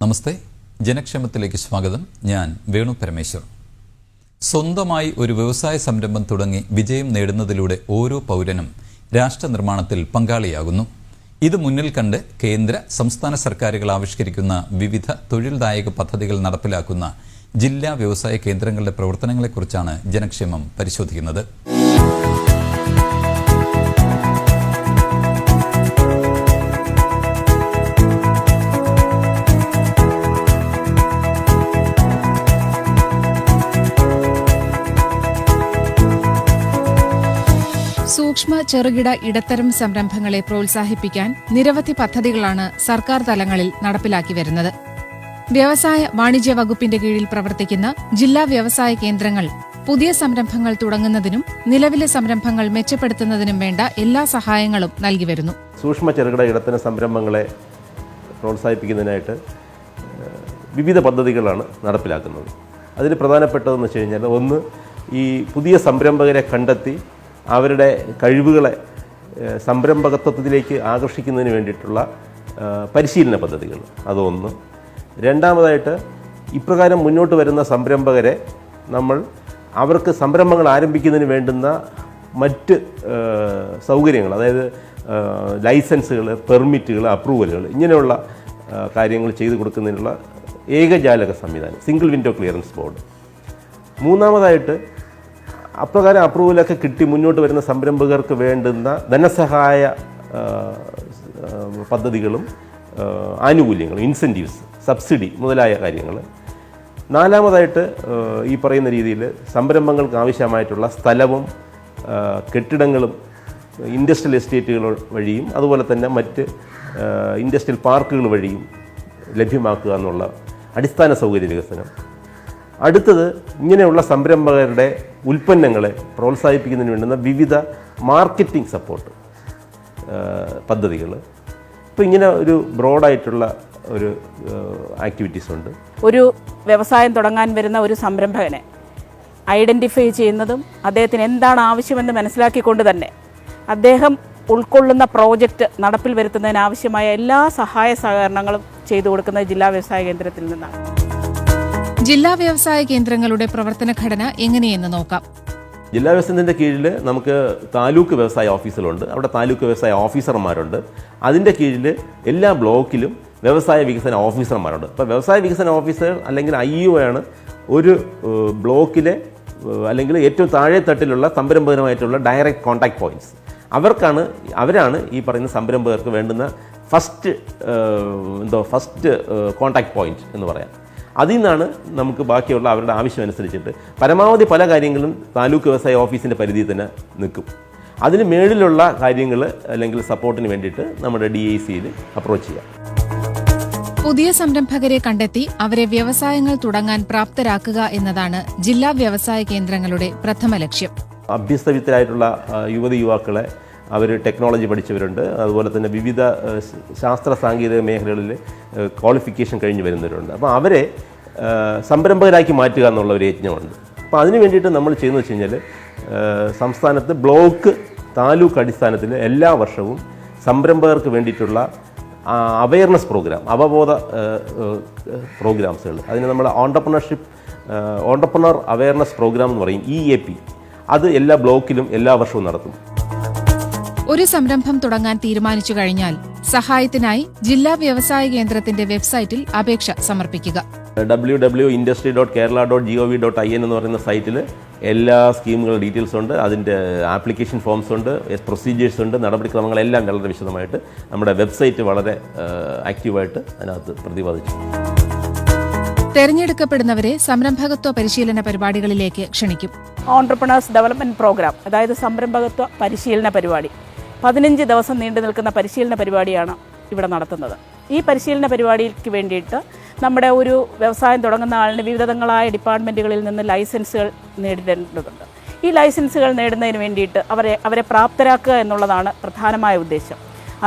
നമസ്തേ, ജനക്ഷേമത്തിലേക്ക് സ്വാഗതം. ഞാൻ വേണു പരമേശ്വർ. സ്വന്തമായി ഒരു വ്യവസായ സംരംഭം തുടങ്ങി വിജയം നേടുന്നതിലൂടെ ഓരോ പൗരനും രാഷ്ട്ര നിർമ്മാണത്തിൽ പങ്കാളിയാകുന്നു. ഇത് മുന്നിൽ കണ്ട് കേന്ദ്ര സംസ്ഥാന സർക്കാരുകൾ ആവിഷ്കരിക്കുന്ന വിവിധ തൊഴിൽദായക പദ്ധതികൾ നടപ്പിലാക്കുന്ന ജില്ലാ വ്യവസായ കേന്ദ്രങ്ങളുടെ പ്രവർത്തനങ്ങളെക്കുറിച്ചാണ് ജനക്ഷേമം പരിശോധിക്കുന്നത്. സൂക്ഷ്മ ചെറുകിട ഇടത്തരം സംരംഭങ്ങളെ പ്രോത്സാഹിപ്പിക്കാൻ നിരവധി പദ്ധതികളാണ് സർക്കാർ തലങ്ങളിൽ നടപ്പിലാക്കി വരുന്നത്. വ്യവസായ വാണിജ്യ വകുപ്പിന്റെ കീഴിൽ പ്രവർത്തിക്കുന്ന ജില്ലാ വ്യവസായ കേന്ദ്രങ്ങൾ പുതിയ സംരംഭങ്ങൾ തുടങ്ങുന്നതിനും നിലവിലെ സംരംഭങ്ങൾ മെച്ചപ്പെടുത്തുന്നതിനും വേണ്ട എല്ലാ സഹായങ്ങളും നൽകി വരുന്നു. സൂക്ഷ്മ ചെറുകിട ഇടത്തരം സംരംഭങ്ങളെ പ്രോത്സാഹിപ്പിക്കുന്നതിനായിട്ട് വിവിധ പദ്ധതികളാണ് നടപ്പിലാക്കുന്നത്. അതിൽ പ്രധാനപ്പെട്ടതെന്ന് വെച്ച് കഴിഞ്ഞാൽ, ഒന്ന്, ഈ പുതിയ സംരംഭകരെ കണ്ടെത്തി അവരുടെ കഴിവുകളെ സംരംഭകത്വത്തിലേക്ക് ആകർഷിക്കുന്നതിന് വേണ്ടിയിട്ടുള്ള പരിശീലന പദ്ധതികൾ, അതൊന്ന്. രണ്ടാമതായിട്ട്, ഇപ്രകാരം മുന്നോട്ട് വരുന്ന സംരംഭകരെ നമ്മൾ അവർക്ക് സംരംഭങ്ങൾ ആരംഭിക്കുന്നതിന് വേണ്ടുന്ന മറ്റ് സൗകര്യങ്ങൾ, അതായത് ലൈസൻസുകൾ, പെർമിറ്റുകൾ, അപ്രൂവലുകൾ, ഇങ്ങനെയുള്ള കാര്യങ്ങൾ ചെയ്തു കൊടുക്കുന്നതിനുള്ള ഏകജാലക സംവിധാനം, സിംഗിൾ വിൻഡോ ക്ലിയറൻസ് ബോർഡ്. മൂന്നാമതായിട്ട്, അപ്രകാരം അപ്രൂവലൊക്കെ കിട്ടി മുന്നോട്ട് വരുന്ന സംരംഭകർക്ക് വേണ്ടുന്ന ധനസഹായ പദ്ധതികളും ആനുകൂല്യങ്ങളും, ഇൻസെൻറ്റീവ്സ്, സബ്സിഡി മുതലായ കാര്യങ്ങൾ. നാലാമതായിട്ട്, ഈ പറയുന്ന രീതിയിൽ സംരംഭങ്ങൾക്ക് ആവശ്യമായിട്ടുള്ള സ്ഥലവും കെട്ടിടങ്ങളും ഇൻഡസ്ട്രിയൽ എസ്റ്റേറ്റുകൾ വഴിയും അതുപോലെ തന്നെ മറ്റ് ഇൻഡസ്ട്രിയൽ പാർക്കുകൾ വഴിയും ലഭ്യമാക്കുക എന്നുള്ള അടിസ്ഥാന സൗകര്യ വികസനം. അടുത്തത്, ഇങ്ങനെയുള്ള സംരംഭകരുടെ ഉൽപ്പന്നങ്ങളെ പ്രോത്സാഹിപ്പിക്കുന്നതിന് വേണ്ടുന്ന വിവിധ മാർക്കറ്റിംഗ് സപ്പോർട്ട് പദ്ധതികൾ. ഇപ്പോൾ ഇങ്ങനെ ഒരു ബ്രോഡായിട്ടുള്ള ഒരു ആക്ടിവിറ്റീസ് ഉണ്ട്. ഒരു വ്യവസായം തുടങ്ങാൻ വരുന്ന ഒരു സംരംഭകനെ ഐഡൻറ്റിഫൈ ചെയ്യുന്നതും അദ്ദേഹത്തിന് എന്താണ് ആവശ്യമെന്ന് മനസ്സിലാക്കിക്കൊണ്ട് തന്നെ അദ്ദേഹം ഉൾക്കൊള്ളുന്ന പ്രോജക്റ്റ് നടപ്പിൽ വരുത്തുന്നതിനാവശ്യമായ എല്ലാ സഹായ സഹകരണങ്ങളും ചെയ്തു കൊടുക്കുന്നത് ജില്ലാ വ്യവസായ കേന്ദ്രത്തിൽ നിന്നാണ്. ജില്ലാ വ്യവസായ കേന്ദ്രങ്ങളുടെ പ്രവർത്തന ഘടന എങ്ങനെയെന്ന് നോക്കാം. ജില്ലാ വ്യവസായത്തിൻ്റെ കീഴിൽ നമുക്ക് താലൂക്ക് വ്യവസായ ഓഫീസുകളുണ്ട്. അവിടെ താലൂക്ക് വ്യവസായ ഓഫീസർമാരുണ്ട്. അതിൻ്റെ കീഴിൽ എല്ലാ ബ്ലോക്കിലും വ്യവസായ വികസന ഓഫീസർമാരുണ്ട്. ഇപ്പോൾ വ്യവസായ വികസന ഓഫീസർ അല്ലെങ്കിൽ IEO ആണ് ഒരു ബ്ലോക്കിലെ അല്ലെങ്കിൽ ഏറ്റവും താഴെ തട്ടിലുള്ള സംരംഭകരുമായിട്ടുള്ള ഡയറക്റ്റ് കോൺടാക്ട് പോയിൻറ്റ്സ്. അവരാണ് ഈ പറയുന്ന സംരംഭകർക്ക് വേണ്ടുന്ന ഫസ്റ്റ് കോൺടാക്ട് പോയിൻറ്റ് എന്ന് പറയാം. അതിൽ നിന്നാണ് നമുക്ക് ബാക്കിയുള്ള അവരുടെ ആവശ്യമനുസരിച്ചിട്ട് പരമാവധി പല കാര്യങ്ങളും താലൂക്ക് വ്യവസായ ഓഫീസിൻ്റെ പരിധിയിൽ തന്നെ നിൽക്കും. അതിന് മേളിലുള്ള കാര്യങ്ങൾ അല്ലെങ്കിൽ സപ്പോർട്ടിന് വേണ്ടിയിട്ട് നമ്മുടെ DICയിൽ അപ്രോച്ച് ചെയ്യാം. പുതിയ സംരംഭകരെ കണ്ടെത്തി അവരെ വ്യവസായങ്ങൾ തുടങ്ങാൻ പ്രാപ്തരാക്കുക എന്നതാണ് ജില്ലാ വ്യവസായ കേന്ദ്രങ്ങളുടെ പ്രഥമ ലക്ഷ്യം. അഭ്യസ്തവിദ്യരായിട്ടുള്ള യുവാക്കളെ, അവർ ടെക്നോളജി പഠിച്ചവരുണ്ട്, അതുപോലെ തന്നെ വിവിധ ശാസ്ത്ര സാങ്കേതിക മേഖലകളിൽ ക്വാളിഫിക്കേഷൻ കഴിഞ്ഞ് വരുന്നവരുണ്ട്. അപ്പോൾ അവരെ സംരംഭകരാക്കി മാറ്റുക എന്നുള്ള ഒരു യജ്ഞമുണ്ട്. അപ്പോൾ അതിന് വേണ്ടിയിട്ട് നമ്മൾ ചെയ്യുന്നത് വെച്ച് കഴിഞ്ഞാൽ, സംസ്ഥാനത്ത് ബ്ലോക്ക്, താലൂക്ക് അടിസ്ഥാനത്തിൽ എല്ലാ വർഷവും സംരംഭകർക്ക് വേണ്ടിയിട്ടുള്ള അവയർനെസ് പ്രോഗ്രാം, അവബോധ പ്രോഗ്രാംസുകൾ, അതിന് നമ്മൾ ഓൺടർപ്രണർ അവയർനെസ് പ്രോഗ്രാം എന്ന് പറയും, EAP. അത് എല്ലാ ബ്ലോക്കിലും എല്ലാ വർഷവും നടത്തും. ഒരു സംരംഭം തുടങ്ങാൻ തീരുമാനിച്ചു കഴിഞ്ഞാൽ സഹായത്തിനായി ജില്ലാ വ്യവസായ കേന്ദ്രത്തിന്റെ വെബ്സൈറ്റിൽ അപേക്ഷ സമർപ്പിക്കുക. www.industry.kerala.gov.in എന്ന് പറയുന്ന സൈറ്റിൽ എല്ലാ സ്കീമുകളുടെ ഡീറ്റെയിൽസ് ഉണ്ട്. അതിൻ്റെ ആപ്ലിക്കേഷൻ ഫോംസ് ഉണ്ട്, പ്രൊസീജിയേഴ്സ് ഉണ്ട്, നടപടിക്രമങ്ങളെല്ലാം വളരെ വിശദമായിട്ട് നമ്മുടെ വെബ്സൈറ്റ് വളരെ ആക്റ്റീവായിട്ട് അതിനകത്ത് പ്രതിപാദിച്ചു. തെരഞ്ഞെടുക്കപ്പെടുന്നവരെ സംരംഭകത്വ പരിശീലന പരിപാടികളിലേക്ക് ക്ഷണിക്കും. ഓൺട്രപ്രണേഴ്സ് ഡെവലപ്മെൻറ്റ് പ്രോഗ്രാം, അതായത് സംരംഭകത്വ പരിശീലന പരിപാടി, 15 ദിവസം നീണ്ടു നിൽക്കുന്ന പരിശീലന പരിപാടിയാണ് ഇവിടെ നടത്തുന്നത്. ഈ പരിശീലന പരിപാടിക്ക് വേണ്ടിയിട്ട് നമ്മുടെ ഒരു വ്യവസായം തുടങ്ങുന്ന ആളിന് വിവിധങ്ങളായ ഡിപ്പാർട്ട്മെൻറ്റുകളിൽ നിന്ന് ലൈസൻസുകൾ നേടേണ്ടതുണ്ട്. ഈ ലൈസൻസുകൾ നേടുന്നതിന് വേണ്ടിയിട്ട് അവരെ പ്രാപ്തരാക്കുക എന്നുള്ളതാണ് പ്രധാനമായ ഉദ്ദേശം.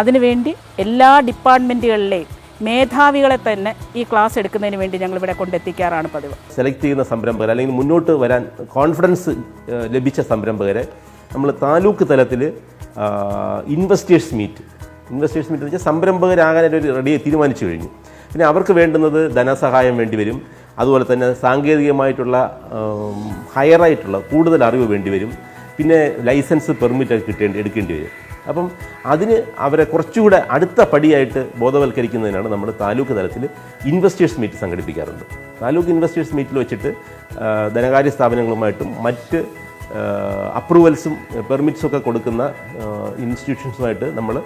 അതിനുവേണ്ടി എല്ലാ ഡിപ്പാർട്ട്മെൻറ്റുകളിലെയും മേധാവികളെ തന്നെ ഈ ക്ലാസ് എടുക്കുന്നതിന് വേണ്ടി ഞങ്ങളിവിടെ കൊണ്ടെത്തിക്കാറാണ് പതിവ്. സെലക്ട് ചെയ്യുന്ന സംരംഭകർ അല്ലെങ്കിൽ മുന്നോട്ട് വരാൻ കോൺഫിഡൻസ് ലഭിച്ച സംരംഭകരെ നമ്മൾ താലൂക്ക് തലത്തിൽ ഇൻവെസ്റ്റേഴ്സ് മീറ്റ് എന്ന് വെച്ചാൽ സംരംഭകരാകാൻ ഒരു റെഡി തീരുമാനിച്ചു കഴിഞ്ഞു. പിന്നെ അവർക്ക് വേണ്ടുന്നത് ധനസഹായം വേണ്ടി വരും. അതുപോലെ തന്നെ സാങ്കേതികമായിട്ടുള്ള ഹയറായിട്ടുള്ള കൂടുതൽ അറിവ് വേണ്ടി വരും. പിന്നെ ലൈസൻസ് പെർമിറ്റ് എടുക്കേണ്ടി വരും. അപ്പം അതിന് അവരെ കുറച്ചുകൂടെ അടുത്ത പടിയായിട്ട് ബോധവൽക്കരിക്കുന്നതിനാണ് നമ്മൾ താലൂക്ക് തലത്തിൽ ഇൻവെസ്റ്റേഴ്സ് മീറ്റ് സംഘടിപ്പിക്കാറുണ്ട്. താലൂക്ക് ഇൻവെസ്റ്റേഴ്സ് മീറ്റിൽ വെച്ചിട്ട് ധനകാര്യ സ്ഥാപനങ്ങളുമായിട്ടും മറ്റ് അപ്രൂവൽസും പെർമിറ്റ്സും ഒക്കെ കൊടുക്കുന്ന ഇൻസ്റ്റിറ്റ്യൂഷൻസുമായിട്ട് നമ്മൾ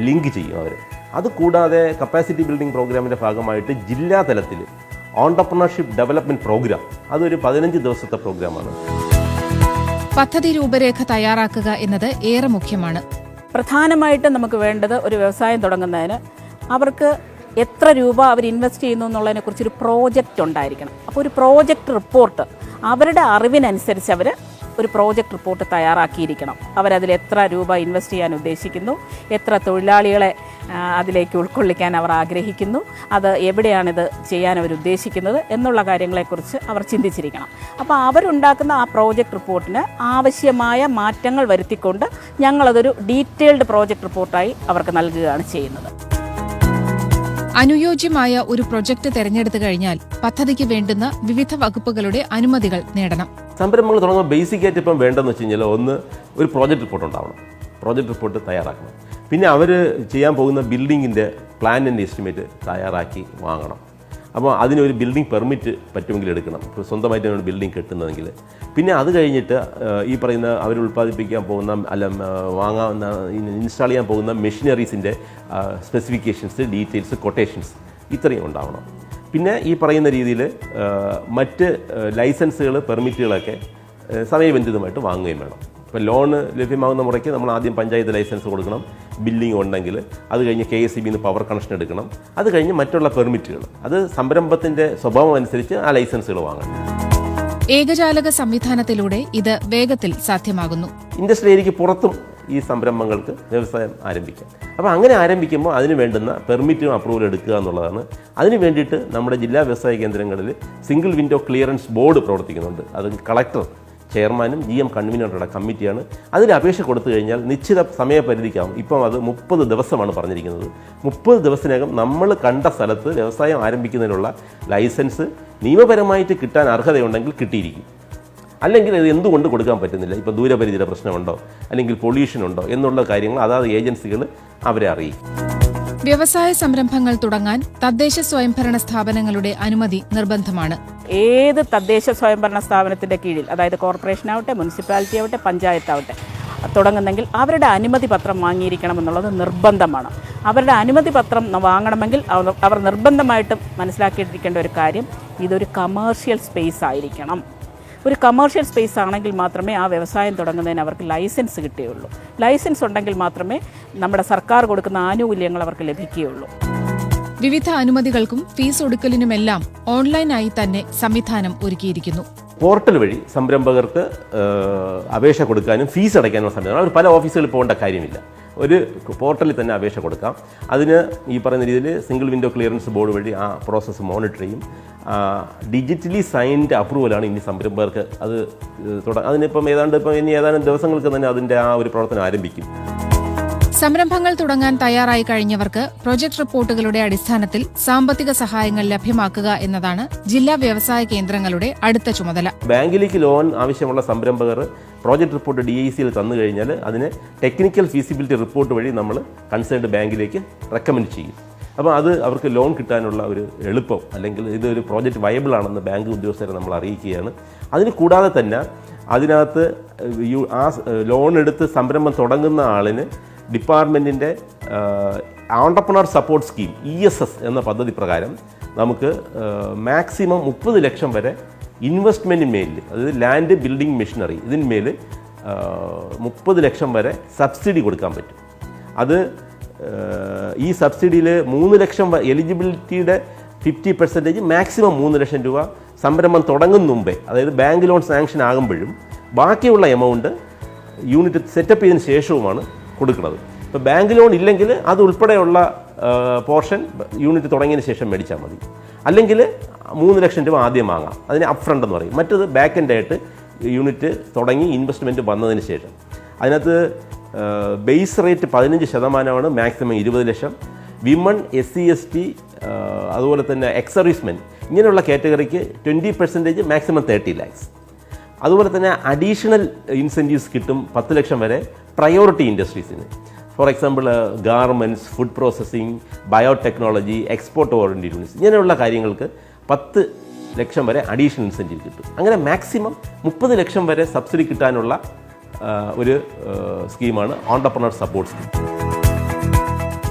ലിങ്ക് ചെയ്യും അവർ. അതുകൂടാതെ കപ്പാസിറ്റി ബിൽഡിംഗ് പ്രോഗ്രാമിൻ്റെ ഭാഗമായിട്ട് ജില്ലാ തലത്തിൽ ഓൺടർപ്രണർഷിപ്പ് ഡെവലപ്മെൻറ്റ് പ്രോഗ്രാം, അതൊരു 15 ദിവസത്തെ പ്രോഗ്രാമാണ്. പദ്ധതി രൂപരേഖ തയ്യാറാക്കുക എന്നത് ഏറെ മുഖ്യമാണ്. പ്രധാനമായിട്ടും നമുക്ക് വേണ്ടത് ഒരു വ്യവസായം തുടങ്ങുന്നതിന് അവർക്ക് എത്ര രൂപ അവർ ഇൻവെസ്റ്റ് ചെയ്യുന്നു എന്നുള്ളതിനെക്കുറിച്ചൊരു പ്രോജക്റ്റ് ഉണ്ടായിരിക്കണം. അപ്പോൾ ഒരു പ്രോജക്റ്റ് റിപ്പോർട്ട് അവരുടെ അറിവിനനുസരിച്ച് അവർ ഒരു പ്രോജക്റ്റ് റിപ്പോർട്ട് തയ്യാറാക്കിയിരിക്കണം. അവരതിൽ എത്ര രൂപ ഇൻവെസ്റ്റ് ചെയ്യാൻ ഉദ്ദേശിക്കുന്നു, എത്ര തൊഴിലാളികളെ അതിലേക്ക് ഉൾക്കൊള്ളിക്കാൻ അവർ ആഗ്രഹിക്കുന്നു, അത് എവിടെയാണിത് ചെയ്യാൻ അവർ ഉദ്ദേശിക്കുന്നത് എന്നുള്ള കാര്യങ്ങളെക്കുറിച്ച് അവർ ചിന്തിച്ചിരിക്കണം. അപ്പോൾ അവരുണ്ടാക്കുന്ന ആ പ്രോജക്റ്റ് റിപ്പോർട്ടിന് ആവശ്യമായ മാറ്റങ്ങൾ വരുത്തിക്കൊണ്ട് ഞങ്ങളതൊരു ഡീറ്റെയിൽഡ് പ്രോജക്റ്റ് റിപ്പോർട്ടായി അവർക്ക് നൽകുകയാണ് ചെയ്യുന്നത്. അനുയോജ്യമായ ഒരു പ്രൊജക്ട് തെരഞ്ഞെടുത്തു കഴിഞ്ഞാൽ പദ്ധതിക്ക് വേണ്ടുന്ന വിവിധ വകുപ്പുകളുടെ അനുമതികൾ നേടണം. സംരംഭങ്ങൾ തുടങ്ങുമ്പോൾ ബേസിക്കായിട്ട് ഇപ്പം വേണ്ടതെന്ന് വെച്ച് കഴിഞ്ഞാൽ ഒന്ന് ഒരു പ്രോജക്റ്റ് റിപ്പോർട്ട് ഉണ്ടാവണം. പ്രോജക്റ്റ് റിപ്പോർട്ട് തയ്യാറാക്കണം. പിന്നെ അവർ ചെയ്യാൻ പോകുന്ന ബിൽഡിങ്ങിൻ്റെ പ്ലാൻ ആൻഡ് എസ്റ്റിമേറ്റ് തയ്യാറാക്കി വാങ്ങണം. അപ്പോൾ അതിനൊരു ബിൽഡിംഗ് പെർമിറ്റ് പറ്റുമെങ്കിൽ എടുക്കണം, ഇപ്പോൾ സ്വന്തമായിട്ട് ഒരു ബിൽഡിംഗ് കെട്ടുന്നതെങ്കിൽ. പിന്നെ അത് കഴിഞ്ഞിട്ട് ഈ പറയുന്ന അവർ ഉൽപ്പാദിപ്പിക്കാൻ പോകുന്ന വാങ്ങാവുന്ന ഇൻസ്റ്റാൾ ചെയ്യാൻ പോകുന്ന മെഷീനറീസിൻ്റെ സ്പെസിഫിക്കേഷൻസ്, ഡീറ്റെയിൽസ്, കൊട്ടേഷൻസ് ഇത്രയും ഉണ്ടാവണം. പിന്നെ ഈ പറയുന്ന രീതിയിൽ മറ്റ് ലൈസൻസുകൾ, പെർമിറ്റുകളൊക്കെ സമയബന്ധിതമായിട്ട് വാങ്ങുകയും വേണം. ഇപ്പോൾ ലോണ് ലഭ്യമാകുന്ന മുറയ്ക്ക് നമ്മൾ ആദ്യം പഞ്ചായത്ത് ലൈസൻസ് കൊടുക്കണം, ബില്ലിംഗ് ഉണ്ടെങ്കിൽ. അത് കഴിഞ്ഞ് KSEBന്ന് പവർ കണക്ഷൻ എടുക്കണം. അത് കഴിഞ്ഞ് മറ്റുള്ള പെർമിറ്റുകൾ, അത് സംരംഭത്തിൻ്റെ സ്വഭാവം അനുസരിച്ച് ആ ലൈസൻസുകൾ വാങ്ങണം. ഏകജാലക സംവിധാനത്തിലൂടെ ഇത് വേഗത്തിൽ സാധ്യമാകുന്നു. ഇൻഡസ്ട്രി ഏരിയയ്ക്ക് പുറത്തും ഈ സംരംഭങ്ങൾക്ക് വ്യവസായം ആരംഭിക്കാം. അപ്പോൾ അങ്ങനെ ആരംഭിക്കുമ്പോൾ അതിന് വേണ്ടുന്ന പെർമിറ്റും അപ്രൂവൽ എടുക്കുക എന്നുള്ളതാണ്. അതിന് വേണ്ടിയിട്ട് നമ്മുടെ ജില്ലാ വ്യവസായ കേന്ദ്രങ്ങളിൽ സിംഗിൾ വിൻഡോ ക്ലിയറൻസ് ബോർഡ് പ്രവർത്തിക്കുന്നുണ്ട്. അത് കളക്ടർ, ചെയർമാനും GM കൺവീനറുടെ കമ്മിറ്റിയാണ്. അതിന് അപേക്ഷ കൊടുത്തു കഴിഞ്ഞാൽ നിശ്ചിത സമയപരിധിക്കാവും. ഇപ്പം അത് 30 ദിവസമാണ് പറഞ്ഞിരിക്കുന്നത്. 30 ദിവസത്തിനകം നമ്മൾ കണ്ട സ്ഥലത്ത് വ്യവസായം ആരംഭിക്കുന്നതിനുള്ള ലൈസൻസ് നിയമപരമായിട്ട് കിട്ടാൻ അർഹതയുണ്ടെങ്കിൽ കിട്ടിയിരിക്കും. അല്ലെങ്കിൽ ഇത് എന്തുകൊണ്ട് കൊടുക്കാൻ പറ്റുന്നില്ല, ഇപ്പോൾ ദൂരപരിധിയുടെ പ്രശ്നമുണ്ടോ അല്ലെങ്കിൽ പൊല്യൂഷൻ ഉണ്ടോ എന്നുള്ള കാര്യങ്ങൾ അതാത് ഏജൻസികൾ അവരെ അറിയിക്കും. വ്യവസായ സംരംഭങ്ങൾ തുടങ്ങാൻ തദ്ദേശ സ്വയംഭരണ സ്ഥാപനങ്ങളുടെ അനുമതി നിർബന്ധമാണ്. ഏത് തദ്ദേശ സ്വയംഭരണ സ്ഥാപനത്തിൻ്റെ കീഴിൽ, അതായത് കോർപ്പറേഷൻ ആവട്ടെ, മുനിസിപ്പാലിറ്റി ആവട്ടെ, പഞ്ചായത്താവട്ടെ, തുടങ്ങുന്നെങ്കിൽ അവരുടെ അനുമതി പത്രം വാങ്ങിയിരിക്കണം എന്നുള്ളത് നിർബന്ധമാണ്. അവരുടെ അനുമതി പത്രം വാങ്ങണമെങ്കിൽ അവർ നിർബന്ധമായിട്ടും മനസ്സിലാക്കിയിരിക്കേണ്ട ഒരു കാര്യം, ഇതൊരു കമേഴ്ഷ്യൽ സ്പേസ് ആയിരിക്കണം. ഒരു കമേഴ്ഷ്യൽ സ്പേസ് ആണെങ്കിൽ മാത്രമേ ആ വ്യവസായം തുടങ്ങുന്നതിന് അവർക്ക് ലൈസൻസ് കിട്ടുകയുള്ളൂ. ലൈസൻസ് ഉണ്ടെങ്കിൽ മാത്രമേ നമ്മുടെ സർക്കാർ കൊടുക്കുന്ന ആനുകൂല്യങ്ങൾ അവർക്ക് ലഭിക്കുകയുള്ളൂ. വിവിധ അനുമതികൾക്കും ഫീസ് ഒടുക്കലിനുമെല്ലാം ഓൺലൈനായി തന്നെ സംവിധാനം ഒരുക്കിയിരിക്കുന്നു. പോർട്ടൽ വഴി സംരംഭകർക്ക് അപേക്ഷ കൊടുക്കാനും ഫീസ് അടയ്ക്കാനുള്ള സംവിധാനം. അവർ പല ഓഫീസുകളിൽ പോകേണ്ട കാര്യമില്ല. ഒരു പോർട്ടലിൽ തന്നെ അപേക്ഷ കൊടുക്കാം. അതിന് ഈ പറയുന്ന രീതിയിൽ സിംഗിൾ വിൻഡോ ക്ലിയറൻസ് ബോർഡ് വഴി ആ പ്രോസസ്സ് മോണിറ്റർ ചെയ്യും. ഡിജിറ്റലി സൈൻഡ് അപ്രൂവലാണ് ഇനി സംരംഭകർക്ക്. അത് അതിനിപ്പം ഇനി ഏതാനും ദിവസങ്ങൾക്ക് തന്നെ അതിൻ്റെ ആ ഒരു പ്രവർത്തനം ആരംഭിക്കും. സംരംഭങ്ങൾ തുടങ്ങാൻ തയ്യാറായി കഴിഞ്ഞവർക്ക് പ്രൊജക്ട് റിപ്പോർട്ടുകളുടെ അടിസ്ഥാനത്തിൽ സാമ്പത്തിക സഹായങ്ങൾ ലഭ്യമാക്കുക എന്നതാണ് ജില്ലാ വ്യവസായ കേന്ദ്രങ്ങളുടെ അടുത്ത ചുമതല. ബാങ്കിലേക്ക് ലോൺ ആവശ്യമുള്ള സംരംഭകർ പ്രോജക്ട് റിപ്പോർട്ട് DICയിൽ തന്നു കഴിഞ്ഞാൽ അതിനെ ടെക്നിക്കൽ ഫീസിബിലിറ്റി റിപ്പോർട്ട് വഴി നമ്മൾ കൺസേൺഡ് ബാങ്കിലേക്ക് റെക്കമെൻഡ് ചെയ്യും. അപ്പോൾ അത് അവർക്ക് ലോൺ കിട്ടാനുള്ള ഒരു എളുപ്പം, അല്ലെങ്കിൽ ഇതൊരു പ്രോജക്റ്റ് വയബിൾ ആണെന്ന് ബാങ്ക് ഉദ്യോഗസ്ഥരെ നമ്മൾ അറിയിക്കുകയാണ്. അതിന് കൂടാതെ തന്നെ അതിനകത്ത് ആ ലോൺ എടുത്ത് സംരംഭം തുടങ്ങുന്ന ആളിന് ഡിപ്പാർട്ട്മെൻറ്റിൻ്റെ ഓൺടർപ്രണർ സപ്പോർട്ട് സ്കീം ESS എന്ന പദ്ധതി പ്രകാരം നമുക്ക് മാക്സിമം 30 ലക്ഷം വരെ ഇൻവെസ്റ്റ്മെൻറ്റിന് മേലിൽ, അതായത് ലാൻഡ്, ബിൽഡിംഗ്, മെഷീനറി ഇതിന്മേൽ 30 ലക്ഷം വരെ സബ്സിഡി കൊടുക്കാൻ പറ്റും. അത് ഈ സബ്സിഡിയിൽ 3 ലക്ഷം എലിജിബിലിറ്റിയുടെ 50% മാക്സിമം 3 ലക്ഷം രൂപ സംരംഭം തുടങ്ങുന്ന മുമ്പേ, അതായത് ബാങ്ക് ലോൺ സാങ്ഷൻ ആകുമ്പോഴും ബാക്കിയുള്ള എമൗണ്ട് യൂണിറ്റ് സെറ്റപ്പ് ചെയ്തതിന് ശേഷവുമാണ് കൊടുക്കുന്നത്. ഇപ്പോൾ ബാങ്ക് ലോൺ ഇല്ലെങ്കിൽ അത് ഉൾപ്പെടെയുള്ള പോർഷൻ യൂണിറ്റ് തുടങ്ങിയതിന് ശേഷം മേടിച്ചാൽ മതി. അല്ലെങ്കിൽ 3 ലക്ഷം രൂപ ആദ്യം വാങ്ങാം, അതിന് അപ്പ് ഫ്രണ്ട് എന്ന് പറയും. മറ്റത് ബാക്ക് എൻഡ് ആയിട്ട് യൂണിറ്റ് തുടങ്ങി ഇൻവെസ്റ്റ്മെൻറ്റ് വന്നതിന് ശേഷം. അതിനകത്ത് ബേസ് റേറ്റ് 15%, മാക്സിമം 20 ലക്ഷം. വിമൺ, SC ST അതുപോലെ തന്നെ എക്സർവീസ്മെൻ, ഇങ്ങനെയുള്ള കാറ്റഗറിക്ക് 20% മാക്സിമം 30 lakhs. അതുപോലെ തന്നെ അഡീഷണൽ ഇൻസെൻറ്റീവ്സ് കിട്ടും 10 ലക്ഷം വരെ പ്രയോറിറ്റി ഇൻഡസ്ട്രീസിന്. For example garments, food processing, biotechnology, export oriented units, ഇങ്ങനെയുള്ള കാര്യങ്ങൾക്ക് 10 ലക്ഷം വരെ അഡീഷണൽ ഇൻസെൻറ്റീവ് കിട്ടും. അങ്ങനെ മാക്സിമം 30 ലക്ഷം വരെ സബ്സിഡി കിട്ടാനുള്ള ഒരു സ്കീമാണ് ഓൺടർപ്രണർ സപ്പോർട്ട് സ്കീം.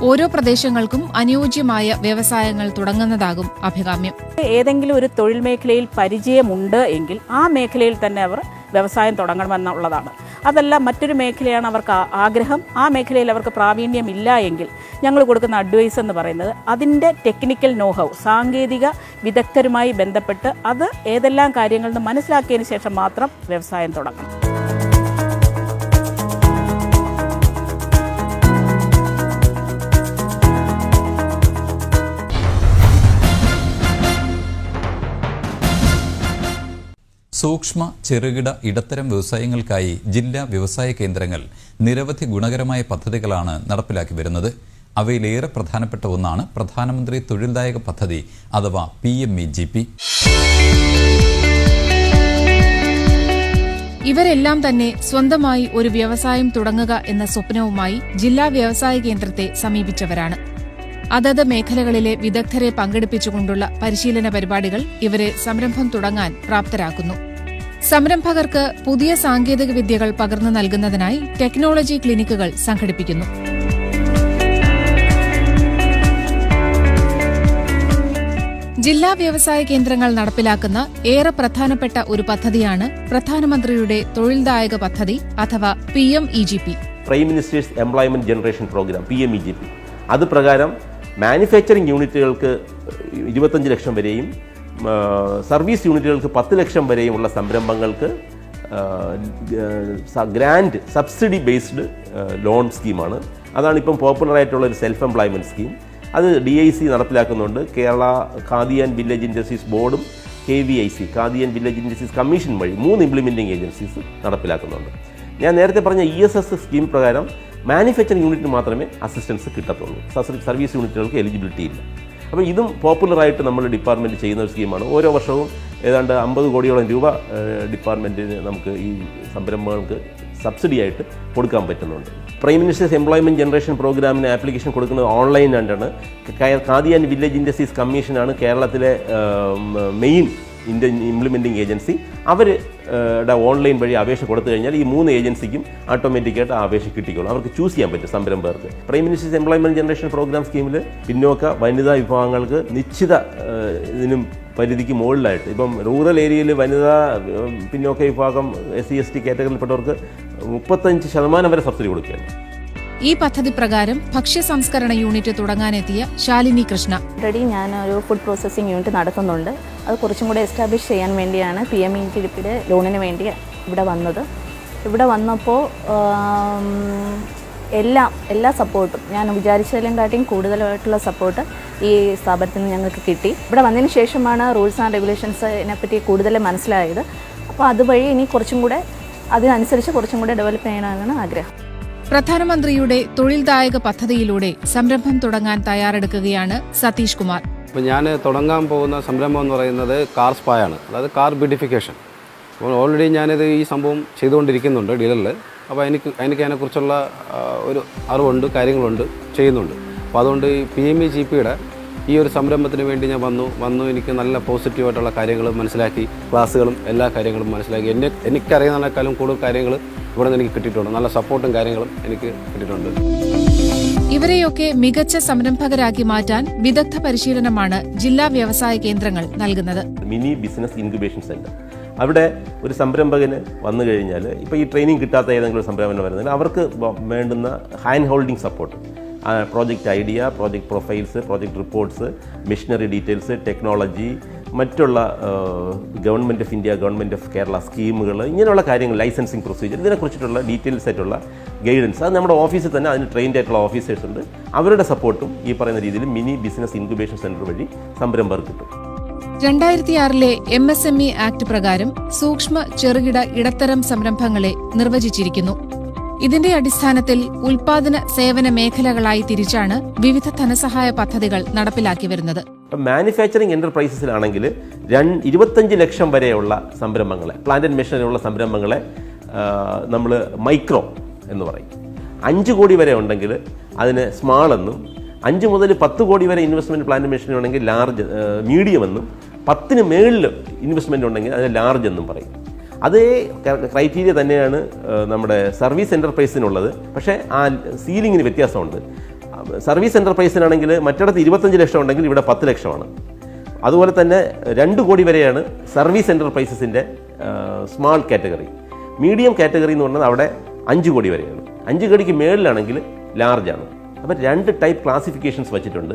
ഓരോ പ്രദേശങ്ങൾക്കും അനുയോജ്യമായ വ്യവസായങ്ങൾ തുടങ്ങുന്നതാകും അഭികാമ്യം. ഏതെങ്കിലും ഒരു തൊഴിൽ മേഖലയിൽ പരിചയമുണ്ട് എങ്കിൽ ആ മേഖലയിൽ തന്നെ അവർ വ്യവസായം തുടങ്ങണമെന്നുള്ളതാണ്. അതല്ല മറ്റൊരു മേഖലയാണ് അവർക്ക് ആഗ്രഹം, ആ മേഖലയിൽ അവർക്ക് പ്രാവീണ്യമില്ല എങ്കിൽ ഞങ്ങൾ കൊടുക്കുന്ന അഡ്വൈസ് എന്ന് പറയുന്നത് അതിൻ്റെ ടെക്നിക്കൽ നോഹൗ, സാങ്കേതിക വിദഗ്ധരുമായി ബന്ധപ്പെട്ട് അത് ഏതെല്ലാം കാര്യങ്ങളെന്ന് മനസ്സിലാക്കിയതിന് ശേഷം മാത്രം വ്യവസായം തുടങ്ങണം. സൂക്ഷ്മ, ചെറുകിട, ഇടത്തരം വ്യവസായങ്ങൾക്കായി ജില്ലാ വ്യവസായ കേന്ദ്രങ്ങൾ നിരവധി ഗുണകരമായ പദ്ധതികളാണ് നടപ്പിലാക്കി വരുന്നത്. അവയിലേറെ പ്രധാനപ്പെട്ട ഒന്നാണ് പ്രധാനമന്ത്രി തൊഴിൽദായക പദ്ധതി അഥവാ PMEGP. ഇവരെല്ലാം തന്നെ സ്വന്തമായി ഒരു വ്യവസായം തുടങ്ങുക എന്ന സ്വപ്നവുമായി ജില്ലാ വ്യവസായ കേന്ദ്രത്തെ സമീപിച്ചവരാണ്. അതത് മേഖലകളിലെ വിദഗ്ധരെ പങ്കെടുപ്പിച്ചുകൊണ്ടുള്ള പരിശീലന പരിപാടികൾ ഇവരെ സംരംഭം തുടങ്ങാൻ പ്രാപ്തരാക്കുന്നു. സംരംഭകർക്ക് പുതിയ സാങ്കേതിക വിദ്യകൾ പകർന്നു നൽകുന്നതിനായി ടെക്നോളജി ക്ലിനിക്കുകൾ സംഘടിപ്പിക്കുന്നു. ജില്ലാ വ്യവസായ കേന്ദ്രങ്ങൾ നടപ്പിലാക്കുന്ന ഏറെ പ്രധാനപ്പെട്ട ഒരു പദ്ധതിയാണ് പ്രധാനമന്ത്രിയുടെ തൊഴിൽദായക പദ്ധതി അഥവാ PMEGP. Prime minister's employment generation programme PMEGP. അത് പ്രകാരം മാനുഫാക്ചറിംഗ് യൂണിറ്റുകൾക്ക് 25 ലക്ഷം വരെയും സർവീസ് യൂണിറ്റുകൾക്ക് 10 ലക്ഷം വരെയുമുള്ള സംരംഭങ്ങൾക്ക് ഗ്രാൻഡ് സബ്സിഡി ബേസ്ഡ് ലോൺ സ്കീമാണ്. അതാണ് ഇപ്പം പോപ്പുലറായിട്ടുള്ള ഒരു സെൽഫ് എംപ്ലോയ്മെൻറ്റ് സ്കീം. അത് DIC നടപ്പിലാക്കുന്നുണ്ട്. Kerala khadi and village industries ബോർഡും KVIC khadi and village industries commission വഴി 3 ഇംപ്ലിമെൻറ്റിംഗ് ഏജൻസീസ് നടപ്പിലാക്കുന്നുണ്ട്. ഞാൻ നേരത്തെ പറഞ്ഞ ESS സ്കീം പ്രകാരം മാനുഫാക്ചറിംഗ് യൂണിറ്റിന് മാത്രമേ അസിസ്റ്റൻസ് കിട്ടത്തുള്ളൂ. സർവീസ് യൂണിറ്റുകൾക്ക് എലിജിബിലിറ്റി ഇല്ല. അപ്പോൾ ഇതും പോപ്പുലറായിട്ട് നമ്മൾ ഡിപ്പാർട്ട്മെൻറ്റ് ചെയ്യുന്ന ഒരു സ്കീമാണ്. ഓരോ വർഷവും ഏതാണ്ട് 50 കോടിയോളം രൂപ ഡിപ്പാർട്ട്മെൻറ്റിന് നമുക്ക് ഈ സംരംഭങ്ങൾക്ക് സബ്സിഡി ആയിട്ട് കൊടുക്കാൻ പറ്റുന്നുണ്ട്. പ്രൈം മിനിസ്റ്റേഴ്സ് എംപ്ലോയ്മെൻറ്റ് ജനറേഷൻ പ്രോഗ്രാമിന് ആപ്ലിക്കേഷൻ കൊടുക്കുന്നത് ഓൺലൈനായിട്ടാണ്. ഖാദി ആൻഡ് വില്ലേജ് ഇൻഡസ്ട്രീസ് കമ്മീഷനാണ് കേരളത്തിലെ മെയിൻ ഇംപ്ലിമെൻറ്റിംഗ് ഏജൻസി. അവരുടെ ഓൺലൈൻ വഴി അപേക്ഷ കൊടുത്തു കഴിഞ്ഞാൽ ഈ 3 ഏജൻസിക്കും ഓട്ടോമാറ്റിക്കായിട്ട് ആ അപേക്ഷ കിട്ടിക്കോളും. അവർക്ക് ചൂസ് ചെയ്യാൻ പറ്റും സംരംഭകർക്ക്. Prime minister's employment generation programme സ്കീമിൽ പിന്നോക്ക വനിതാ വിഭാഗങ്ങൾക്ക് നിശ്ചിത ഇതിനും പരിധിക്ക് മുകളിലായിട്ട്, ഇപ്പം റൂറൽ ഏരിയയിൽ വനിതാ പിന്നോക്ക വിഭാഗം SC/ST കാറ്റഗറിയിൽപ്പെട്ടവർക്ക് 35% വരെ സബ്സിഡി കൊടുക്കുകയാണ്. ഈ പദ്ധതി പ്രകാരം ഭക്ഷ്യ സംസ്കരണ യൂണിറ്റ് തുടങ്ങാനെത്തിയ ശാലിനി കൃഷ്ണ. ഓൾറെഡി ഞാൻ ഒരു ഫുഡ് പ്രോസസ്സിംഗ് യൂണിറ്റ് നടത്തുന്നുണ്ട്. അത് കുറച്ചും കൂടെ എസ്റ്റാബ്ലിഷ് ചെയ്യാൻ വേണ്ടിയാണ് PMEGPയുടെ ലോണിന് വേണ്ടി ഇവിടെ വന്നത്. ഇവിടെ വന്നപ്പോൾ എല്ലാ സപ്പോർട്ടും ഞാൻ വിചാരിച്ചതിലും കാട്ടിയും കൂടുതലായിട്ടുള്ള സപ്പോർട്ട് ഈ സ്ഥാപനത്തിൽ നിന്ന് ഞങ്ങൾക്ക് കിട്ടി. ഇവിടെ വന്നതിന് ശേഷമാണ് റൂൾസ് ആൻഡ് റെഗുലേഷൻസിനെ പറ്റി കൂടുതൽ മനസ്സിലായത്. അപ്പോൾ അതുവഴി ഇനി കുറച്ചും കൂടെ അതിനനുസരിച്ച് കുറച്ചും കൂടെ ഡെവലപ്പ് ചെയ്യണമെന്നാണ് ആഗ്രഹം. പ്രധാനമന്ത്രിയുടെ തൊഴിൽദായക പദ്ധതിയിലൂടെ സംരംഭം തുടങ്ങാൻ തയ്യാറെടുക്കുകയാണ് സതീഷ് കുമാർ. ഇപ്പോൾ ഞാൻ തുടങ്ങാൻ പോകുന്ന സംരംഭം എന്ന് പറയുന്നത് കാർ സ്പായാണ്, അതായത് കാർ ബ്യൂട്ടിഫിക്കേഷൻ. അപ്പോൾ ഓൾറെഡി ഞാനിത് ഈ സംഭവം ചെയ്തുകൊണ്ടിരിക്കുന്നുണ്ട് ഡീലറിൽ. അപ്പോൾ എനിക്ക് അതിനെക്കുറിച്ചുള്ള ഒരു അറിവുണ്ട്, കാര്യങ്ങളുണ്ട്, ചെയ്യുന്നുണ്ട്. അപ്പോൾ അതുകൊണ്ട് ഈ PMEGPയുടെ ഈ ഒരു സംരംഭത്തിന് വേണ്ടി ഞാൻ വന്നു എനിക്ക് നല്ല പോസിറ്റീവായിട്ടുള്ള കാര്യങ്ങൾ മനസ്സിലാക്കി, ക്ലാസ്സുകളും എല്ലാ കാര്യങ്ങളും മനസ്സിലാക്കി. എനിക്കറിയുന്നതിനേക്കാളും കൂടുതൽ കാര്യങ്ങൾ ഇവിടെ നിന്ന് എനിക്ക് കിട്ടിയിട്ടുണ്ട്. നല്ല സപ്പോർട്ടും കാര്യങ്ങളും എനിക്ക് കിട്ടിയിട്ടുണ്ട്. ഇവരെയൊക്കെ മികച്ച സംരംഭകരാക്കി മാറ്റാൻ വിദഗ്ധ പരിശീലനമാണ് ജില്ലാ വ്യവസായ കേന്ദ്രങ്ങൾ നൽകുന്നത്. Mini business incubation centre. അവിടെ ഒരു സംരംഭകന് വന്നു കഴിഞ്ഞാൽ, ഇപ്പോൾ ഈ ട്രെയിനിങ് കിട്ടാത്ത ഏതെങ്കിലും ഒരു സംരംഭം വരുന്നതിൽ അവർക്ക് വേണ്ടുന്ന hand holding support, project idea, project profiles, project reports, machinery details, technology, മറ്റുള്ള government of India, government of Kerala സ്കീമുകൾ, ഇങ്ങനെയുള്ള കാര്യങ്ങൾ, ലൈസൻസിങ് പ്രൊസീജിയർ, ഇതിനെക്കുറിച്ചിട്ടുള്ള ഡീറ്റെയിൽസ് ആയിട്ടുള്ള ഗൈഡൻസ് അത് നമ്മുടെ ഓഫീസിൽ തന്നെ അതിന് ട്രെയിൻഡ് ആയിട്ടുള്ള ഓഫീസേഴ്സ് ഉണ്ട്. അവരുടെ സപ്പോർട്ടും ഈ പറയുന്ന രീതിയിൽ മിനി ബിസിനസ് ഇൻക്യുബേഷൻ സെൻറ്റർ വഴി സംരംഭകർക്ക് കിട്ടും. 2006 MSME ആക്ട് പ്രകാരം സൂക്ഷ്മ, ചെറുകിട, ഇടത്തരം സംരംഭങ്ങളെ നിർവചിച്ചിരിക്കുന്നു. ഇതിന്റെ അടിസ്ഥാനത്തിൽ ഉൽപാദന സേവന മേഖലകളായി തിരിച്ചാണ് വിവിധ ധനസഹായ പദ്ധതികൾ നടപ്പിലാക്കി വരുന്നത്. മാനുഫാക്ചറിങ് എന്റർപ്രൈസസിലാണെങ്കിൽ 25 ലക്ഷം വരെയുള്ള സംരംഭങ്ങളെ, പ്ലാന്റ് ആൻഡ് മെഷീനറി ഉള്ള സംരംഭങ്ങളെ നമ്മൾ മൈക്രോ എന്ന് പറയും. 5 കോടി വരെ ഉണ്ടെങ്കിൽ അതിന് സ്മാൾ എന്നും, 5 മുതൽ 10 കോടി വരെ ഇൻവെസ്റ്റ്മെൻറ്റ് പ്ലാന്റ് മെഷീനറി ഉണ്ടെങ്കിൽ ലാർജ്, മീഡിയം എന്നും, 10-ന് മേളിൽ ഇൻവെസ്റ്റ്മെൻറ്റ് ഉണ്ടെങ്കിൽ അതിന് ലാർജ് എന്നും പറയും. അതേ ക്രൈറ്റീരിയ തന്നെയാണ് നമ്മുടെ സർവീസ് എൻ്റർപ്രൈസിനുള്ളത്. പക്ഷേ ആ സീലിങ്ങിന് വ്യത്യാസമുണ്ട്. സർവീസ് എൻ്റർപ്രൈസിനാണെങ്കിൽ മറ്റിടത്ത് 25 ലക്ഷം ഉണ്ടെങ്കിൽ ഇവിടെ 10 ലക്ഷമാണ്. അതുപോലെ തന്നെ 2 കോടി വരെയാണ് സർവീസ് എൻ്റർപ്രൈസസിൻ്റെ സ്മാൾ കാറ്റഗറി. മീഡിയം കാറ്റഗറി എന്ന് പറഞ്ഞാൽ അവിടെ 5 കോടി വരെയാണ്. 5 കോടിക്ക് മേളിലാണെങ്കിൽ ലാർജാണ്. അപ്പോൾ 2 ടൈപ്പ് ക്ലാസിഫിക്കേഷൻസ് വച്ചിട്ടുണ്ട്.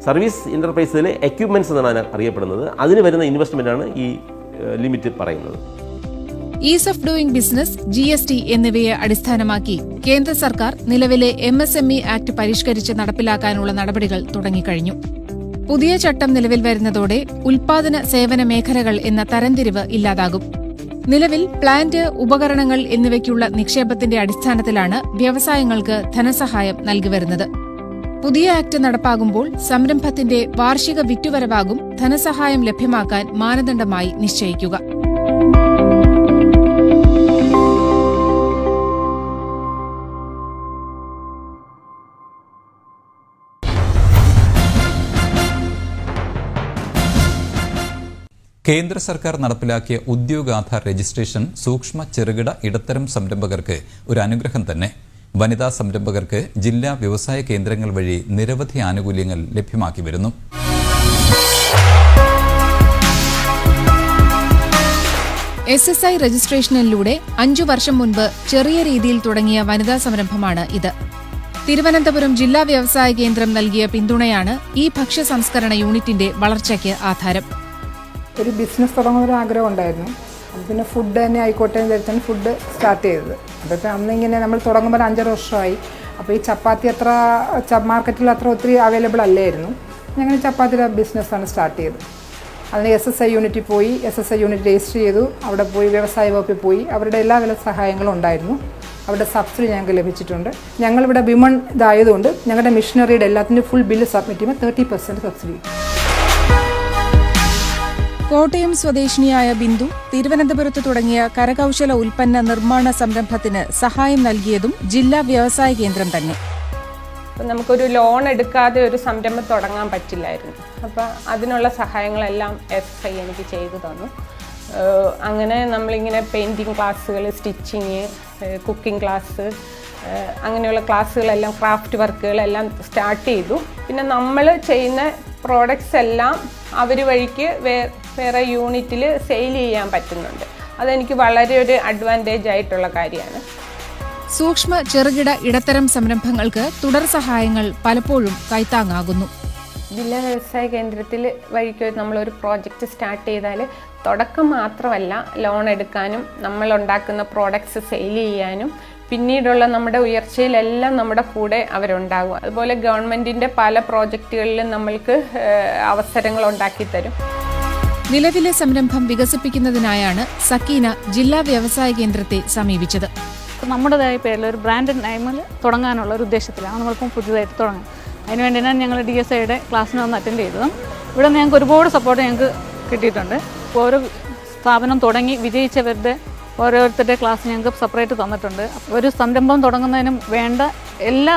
സർവീസ് എൻ്റർപ്രൈസിൽ എക്യുപ്മെൻറ്റ്സ് എന്നാണ് അറിയപ്പെടുന്നത്. അതിന് വരുന്ന ഇൻവെസ്റ്റ്മെൻറ്റാണ് ഈ ലിമിറ്റ് പറയുന്നത്. Is of doing business, GST എന്നിവയെ അടിസ്ഥാനമാക്കി കേന്ദ്ര സർക്കാർ നിലവിലെ MSME ആക്ട് പരിഷ്കരിച്ച് നടപ്പിലാക്കാനുള്ള നടപടികൾ തുടങ്ങിക്കഴിഞ്ഞു. പുതിയ ചട്ടം നിലവിൽ വരുന്നതോടെ ഉൽപാദന സേവന മേഖലകൾ എന്ന തരംതിരിവ് ഇല്ലാതാകും. നിലവിൽ പ്ലാന്റ്, ഉപകരണങ്ങൾ എന്നിവയ്ക്കുള്ള നിക്ഷേപത്തിന്റെ അടിസ്ഥാനത്തിലാണ് വ്യവസായങ്ങൾക്ക് ധനസഹായം നൽകിവരുന്നത്. പുതിയ ആക്ട് നടപ്പാകുമ്പോൾ സംരംഭത്തിന്റെ വാർഷിക വിറ്റുവരവാകും ധനസഹായം ലഭ്യമാക്കാൻ മാനദണ്ഡമായി നിശ്ചയിക്കുക. കേന്ദ്ര സർക്കാർ നടപ്പിലാക്കിയ ഉദ്യോഗാധാർ രജിസ്ട്രേഷൻ സൂക്ഷ്മ, ചെറുകിട, ഇടത്തരം സംരംഭകർക്ക് ഒരു അനുഗ്രഹം തന്നെ. വനിതാ സംരംഭകർക്ക് ജില്ലാ വ്യവസായ കേന്ദ്രങ്ങൾ വഴി നിരവധി ആനുകൂല്യങ്ങൾ ലഭ്യമാക്കി വരുന്നു. SSI രജിസ്ട്രേഷനിലൂടെ 5 വർഷം മുൻപ് ചെറിയ രീതിയിൽ തുടങ്ങിയ വനിതാ സംരംഭമാണ് ഇത്. തിരുവനന്തപുരം ജില്ലാ വ്യവസായ കേന്ദ്രം നൽകിയ പിന്തുണയാണ് ഈ ഭക്ഷ്യ സംസ്കരണ യൂണിറ്റിന്റെ വളർച്ചയ്ക്ക് ആധാരം. ഒരു ബിസിനസ് തുടങ്ങുന്നൊരു ആഗ്രഹം ഉണ്ടായിരുന്നു. അപ്പോൾ പിന്നെ ഫുഡ് തന്നെ ആയിക്കോട്ടെ എന്ന് വെച്ചാണ് ഫുഡ് സ്റ്റാർട്ട് ചെയ്തത്. അപ്പോൾ അന്നിങ്ങനെ നമ്മൾ തുടങ്ങുമ്പോൾ 5 വർഷമായി. അപ്പോൾ ഈ ചപ്പാത്തി അത്ര മാർക്കറ്റിൽ അത്ര ഒത്തിരി അവൈലബിൾ അല്ലായിരുന്നു. ഞങ്ങൾ ചപ്പാത്തിയുടെ ബിസിനസ്സാണ് സ്റ്റാർട്ട് ചെയ്തത്. അതിന് SSI യൂണിറ്റിൽ പോയി, SSI യൂണിറ്റ് രജിസ്റ്റർ ചെയ്തു. അവിടെ പോയി വ്യവസായ വകുപ്പിൽ പോയി. അവരുടെ എല്ലാ സഹായങ്ങളും ഉണ്ടായിരുന്നു. അവരുടെ സബ്സിഡി ഞങ്ങൾക്ക് ലഭിച്ചിട്ടുണ്ട്. ഞങ്ങളിവിടെ വിമൺ ഇതായതുകൊണ്ട് ഞങ്ങളുടെ മിഷനറിയുടെ എല്ലാത്തിൻ്റെ ഫുൾ ബില്ല് സബ്മിറ്റ് ചെയ്യുമ്പോൾ 30% സബ്സിഡി. കോട്ടയം സ്വദേശിനിയായ ബിന്ദു തിരുവനന്തപുരത്ത് തുടങ്ങിയ കരകൌശല ഉൽപ്പന്ന നിർമ്മാണ സംരംഭത്തിന് സഹായം നൽകിയതും ജില്ലാ വ്യവസായ കേന്ദ്രം തന്നെ. നമുക്കൊരു ലോൺ എടുക്കാതെ ഒരു സംരംഭം തുടങ്ങാൻ പറ്റില്ലായിരുന്നു. അപ്പോൾ അതിനുള്ള സഹായങ്ങളെല്ലാം SSI എനിക്ക് ചെയ്തു തന്നു. അങ്ങനെ നമ്മളിങ്ങനെ പെയിൻറ്റിങ് ക്ലാസ്സുകൾ, സ്റ്റിച്ചിങ്, കുക്കിംഗ് ക്ലാസ്, അങ്ങനെയുള്ള ക്ലാസ്സുകളെല്ലാം, ക്രാഫ്റ്റ് വർക്കുകളെല്ലാം സ്റ്റാർട്ട് ചെയ്തു. പിന്നെ നമ്മൾ ചെയ്യുന്ന പ്രോഡക്റ്റ്സ് എല്ലാം അവർ വഴിക്ക് വേറെ യൂണിറ്റിൽ സെയിൽ ചെയ്യാൻ പറ്റുന്നുണ്ട്. അതെനിക്ക് വളരെ ഒരു അഡ്വാൻറ്റേജ് ആയിട്ടുള്ള കാര്യമാണ്. സൂക്ഷ്മ, ചെറുകിട, ഇടത്തരം സംരംഭങ്ങൾക്ക് തുടർ സഹായങ്ങൾ പലപ്പോഴും കൈത്താങ്ങാകുന്നു. ജില്ലാ വ്യവസായ കേന്ദ്രത്തിൽ വഴിക്ക് നമ്മളൊരു പ്രോജക്റ്റ് സ്റ്റാർട്ട് ചെയ്താൽ തുടക്കം മാത്രമല്ല, ലോൺ എടുക്കാനും നമ്മളുണ്ടാക്കുന്ന പ്രോഡക്ട്സ് സെയിൽ ചെയ്യാനും പിന്നീടുള്ള നമ്മുടെ ഉയർച്ചയിലെല്ലാം നമ്മുടെ കൂടെ അവരുണ്ടാകും. അതുപോലെ ഗവൺമെൻറ്റിൻ്റെ പല പ്രോജക്റ്റുകളിലും നമ്മൾക്ക് അവസരങ്ങൾ ഉണ്ടാക്കിത്തരും. നിലവിലെ സംരംഭം വികസിപ്പിക്കുന്നതിനായാണ് സക്കീന ജില്ലാ വ്യവസായ കേന്ദ്രത്തെ സമീപിച്ചത്. നമ്മുടേതായ പേരിൽ ഒരു ബ്രാൻഡ് നെയിമിൽ തുടങ്ങാനുള്ള ഒരു ഉദ്ദേശത്തിലാണ് നമ്മളിപ്പം പുതിയതായിട്ട് തുടങ്ങുന്നത്. അതിനുവേണ്ടിയാണ് ഞങ്ങൾ DSIയുടെ ക്ലാസ്സിന് വന്ന് അറ്റൻഡ് ചെയ്തതും. ഇവിടെ ഞങ്ങൾക്ക് ഒരുപാട് സപ്പോർട്ട് ഞങ്ങൾക്ക് കിട്ടിയിട്ടുണ്ട്. ഓരോ സ്ഥാപനം തുടങ്ങി വിജയിച്ചവരുടെ ഓരോരുത്തരുടെ ക്ലാസ് ഞങ്ങൾക്ക് സെപ്പറേറ്റ് തന്നിട്ടുണ്ട്. ഒരു സംരംഭം തുടങ്ങുന്നതിനും വേണ്ട എല്ലാ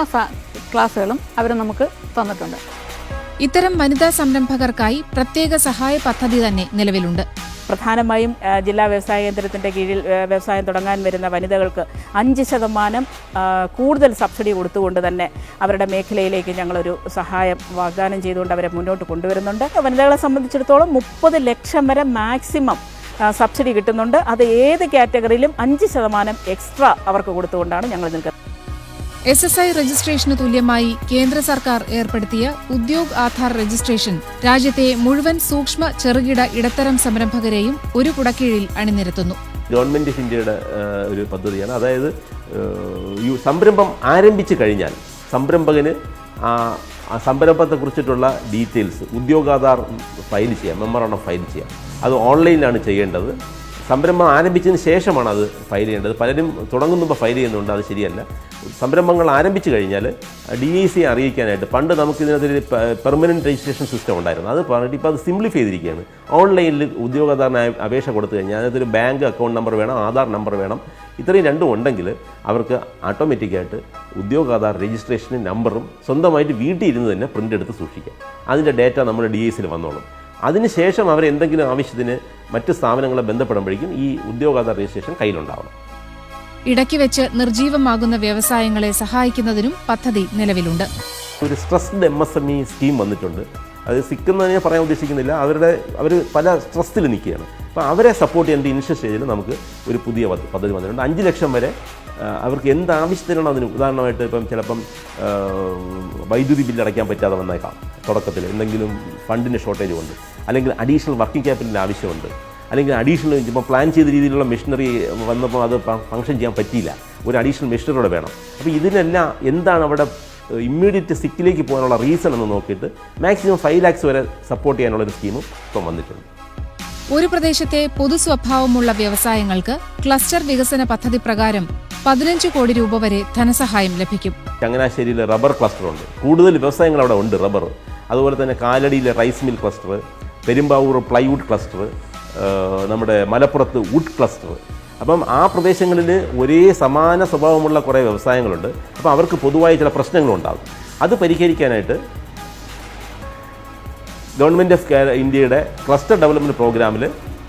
ക്ലാസ്സുകളും അവർ നമുക്ക് തന്നിട്ടുണ്ട്. ഇത്തരം വനിതാ സംരംഭകർക്കായി പ്രത്യേക സഹായ പദ്ധതി തന്നെ നിലവിലുണ്ട്. പ്രധാനമായും ജില്ലാ വ്യവസായ കേന്ദ്രത്തിൻ്റെ കീഴിൽ വ്യവസായം തുടങ്ങാൻ വരുന്ന വനിതകൾക്ക് 5% കൂടുതൽ സബ്സിഡി കൊടുത്തുകൊണ്ട് തന്നെ അവരുടെ മേഖലയിലേക്ക് ഞങ്ങളൊരു സഹായം വാഗ്ദാനം ചെയ്തുകൊണ്ട് അവരെ മുന്നോട്ട് കൊണ്ടുവരുന്നുണ്ട്. വനിതകളെ സംബന്ധിച്ചിടത്തോളം 30 ലക്ഷം വരെ മാക്സിമം സബ്സിഡി കിട്ടുന്നുണ്ട്. അത് ഏത് കാറ്റഗറിയിലും 5% എക്സ്ട്രാ അവർക്ക് കൊടുത്തുകൊണ്ടാണ് ഞങ്ങൾ നിൽക്കുന്നത്. SSI രജിസ്ട്രേഷന് തുല്യമായി കേന്ദ്ര സർക്കാർ ഏർപ്പെടുത്തിയ ഉദ്യോഗ് ആധാർ രജിസ്ട്രേഷൻ രാജ്യത്തെ മുഴുവൻ സൂക്ഷ്മ, ചെറുകിട, ഇടത്തരം സംരംഭകരെയും ഒരു കുടക്കീഴിൽ അണിനിരത്തുന്നു. ഗവൺമെൻറ് ഓഫ് ഇന്ത്യയുടെ ഒരു പദ്ധതിയാണ്. അതായത് സംരംഭം ആരംഭിച്ചു കഴിഞ്ഞാൽ സംരംഭകന് ആ സംരംഭത്തെക്കുറിച്ചിട്ടുള്ള ഡീറ്റെയിൽസ് ഉദ്യോഗാധാർ ഫയൽ ചെയ്യാം, മെമ്മോറാണ്ടം ഫയൽ ചെയ്യാം. അത് ഓൺലൈനിലാണ് ചെയ്യേണ്ടത്. സംരംഭം ആരംഭിച്ചതിന് ശേഷമാണ് അത് ഫയൽ ചെയ്യേണ്ടത്. പലരും തുടങ്ങുമ്പോൾ ഫയൽ ചെയ്യുന്നുണ്ട്, അത് ശരിയല്ല. സംരംഭങ്ങൾ ആരംഭിച്ചു കഴിഞ്ഞാൽ DIC അറിയിക്കാനായിട്ട് പണ്ട് നമുക്ക് ഇതിനകത്തൊരു പെർമനൻറ്റ് രജിസ്ട്രേഷൻ സിസ്റ്റം ഉണ്ടായിരുന്നു. അത് പറഞ്ഞിട്ട് ഇപ്പോൾ അത് സിംപ്ലിഫൈ ചെയ്തിരിക്കുകയാണ്. ഓൺലൈനിൽ ഉദ്യോഗാധാരനായ അപേക്ഷ കൊടുത്തു കഴിഞ്ഞാൽ അതിനകത്തൊരു ബാങ്ക് അക്കൗണ്ട് നമ്പർ വേണം, ആധാർ നമ്പർ വേണം. ഇത്രയും രണ്ടും ഉണ്ടെങ്കിൽ അവർക്ക് ഓട്ടോമാറ്റിക്കായിട്ട് ഉദ്യോഗാധാർ രജിസ്ട്രേഷനും നമ്പറും സ്വന്തമായിട്ട് വീട്ടിൽ ഇരുന്ന് തന്നെ പ്രിൻ്റ് എടുത്ത് സൂക്ഷിക്കാം. അതിൻ്റെ ഡേറ്റ നമ്മുടെ DICയിൽ വന്നോളും. അതിനുശേഷം അവർ എന്തെങ്കിലും ആവശ്യത്തിന് മറ്റ് സ്ഥാപനങ്ങളെ ബന്ധപ്പെടുമ്പോഴേക്കും ഈ ഉദ്യോഗാധാർ രജിസ്ട്രേഷൻ കയ്യിലുണ്ടാവണം. ഇടയ്ക്ക് വെച്ച് നിർജീവമാകുന്ന വ്യവസായങ്ങളെ സഹായിക്കുന്നതിനും പദ്ധതി നിലവിലുണ്ട്. ഒരു സ്ട്രെസ്ഡ് MSME സ്കീം വന്നിട്ടുണ്ട്. അത് സിക്കുന്നതിനെ പറയാൻ ഉദ്ദേശിക്കുന്നില്ല, അവർ പല സ്ട്രെസ്സിൽ നിൽക്കുകയാണ്. അപ്പോൾ അവരെ സപ്പോർട്ട് ചെയ്യേണ്ട ഇനിഷ്യൽ സ്റ്റേജിൽ നമുക്ക് ഒരു പുതിയ പദ്ധതി വന്നിട്ടുണ്ട്. 5 ലക്ഷം വരെ അവർക്ക് എന്താവശ്യത്തിനാണ് അതിന്. ഉദാഹരണമായിട്ട് ഇപ്പം ചിലപ്പം വൈദ്യുതി ബില്ല് അടയ്ക്കാൻ പറ്റാതെ വന്നേക്കാം തുടക്കത്തിൽ, എന്തെങ്കിലും ഫണ്ടിൻ്റെ ഷോർട്ടേജ് കൊണ്ട്, അല്ലെങ്കിൽ അഡീഷണൽ വർക്കിംഗ് ക്യാപിറ്റലിൻ്റെ ആവശ്യമുണ്ട്, അല്ലെങ്കിൽ അഡീഷണൽ ഇപ്പോൾ പ്ലാൻ ചെയ്ത രീതിയിലുള്ള മെഷീനറി വന്നപ്പോൾ അത് ഫംഗ്ഷൻ ചെയ്യാൻ പറ്റിയില്ല, ഒരു അഡീഷണൽ മെഷീനറി വേണം. അപ്പോൾ ഇതിനെല്ലാം എന്താണ് അവിടെ ഇമ്മീഡിയറ്റ് സിക്കിലേക്ക് പോകാനുള്ള റീസൺ എന്ന് നോക്കിയിട്ട് മാക്സിമം 5 lakhs വരെ സപ്പോർട്ട് ചെയ്യാനുള്ള ഒരു സ്കീമും ഇപ്പം വന്നിട്ടുണ്ട്. ഒരു പ്രദേശത്തെ പൊതു സ്വഭാവമുള്ള വ്യവസായങ്ങൾക്ക് ക്ലസ്റ്റർ വികസന പദ്ധതി പ്രകാരം 15 കോടി രൂപ വരെ ധനസഹായം ലഭിക്കും. ചങ്ങനാശ്ശേരിയിൽ റബ്ബർ ക്ലസ്റ്റർ ഉണ്ട്, കൂടുതൽ വ്യവസായങ്ങൾ അവിടെ ഉണ്ട് റബ്ബർ. അതുപോലെ തന്നെ കാലടിയിലെ rice mill cluster, Perumbavoor plywood cluster, നമ്മുടെ മലപ്പുറത്ത് വുഡ് ക്ലസ്റ്റർ. അപ്പം ആ പ്രദേശങ്ങളിൽ ഒരേ സമാന സ്വഭാവമുള്ള കുറേ വ്യവസായങ്ങളുണ്ട്. അപ്പോൾ അവർക്ക് പൊതുവായി ചില പ്രശ്നങ്ങളുണ്ടാകും. അത് പരിഹരിക്കാനായിട്ട് ഗവൺമെൻറ് ഓഫ് ഇന്ത്യയുടെ ക്ലസ്റ്റർ ഡെവലപ്മെൻറ്റ് പ്രോഗ്രാമിൽ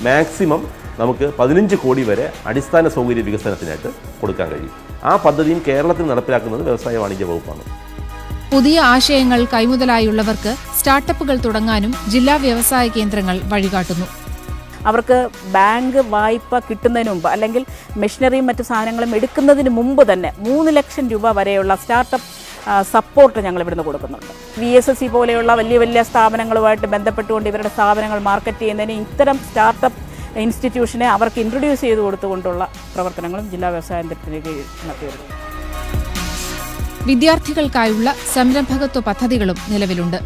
മാക്സിമം നമുക്ക് 15 കോടി വരെ അടിസ്ഥാന സൗകര്യ വികസനത്തിനായിട്ട് കൊടുക്കാൻ കഴിയും. ആ പദ്ധതിയും കേരളത്തിൽ നടപ്പിലാക്കുന്നത് വ്യവസായ വാണിജ്യ വകുപ്പാണ്. പുതിയ ആശയങ്ങൾ കൈമുതലായുള്ളവർക്ക് സ്റ്റാർട്ടപ്പുകൾ തുടങ്ങാനും ജില്ലാ വ്യവസായ കേന്ദ്രങ്ങൾ വഴികാട്ടുന്നു. അവർക്ക് ബാങ്ക് വായ്പ കിട്ടുന്നതിന് മുമ്പ്, അല്ലെങ്കിൽ മെഷീനറിയും മറ്റു സാധനങ്ങളും എടുക്കുന്നതിന് മുമ്പ് തന്നെ 3 ലക്ഷം രൂപ വരെയുള്ള സ്റ്റാർട്ടപ്പ് സപ്പോർട്ട് ഞങ്ങൾ ഇവിടുന്ന് കൊടുക്കുന്നുണ്ട്. VSSC പോലെയുള്ള വലിയ വലിയ സ്ഥാപനങ്ങളുമായിട്ട് ബന്ധപ്പെട്ടുകൊണ്ട് ഇവരുടെ സ്ഥാപനങ്ങൾ മാർക്കറ്റ് ചെയ്യുന്നതിന് ഇത്തരം സ്റ്റാർട്ടപ്പ് ഇൻസ്റ്റിറ്റ്യൂഷനെ അവർക്ക് ഇൻട്രൊഡ്യൂസ് ചെയ്ത് കൊടുത്തുകൊണ്ടുള്ള പ്രവർത്തനങ്ങളും ജില്ലാ വ്യവസായ കേന്ദ്രത്തിന് കീഴിൽ നടത്തിവരുന്നു. വിദ്യാർത്ഥികൾക്കായുള്ള സംരംഭകത്വ പദ്ധതികളും നിലവിലുണ്ട്.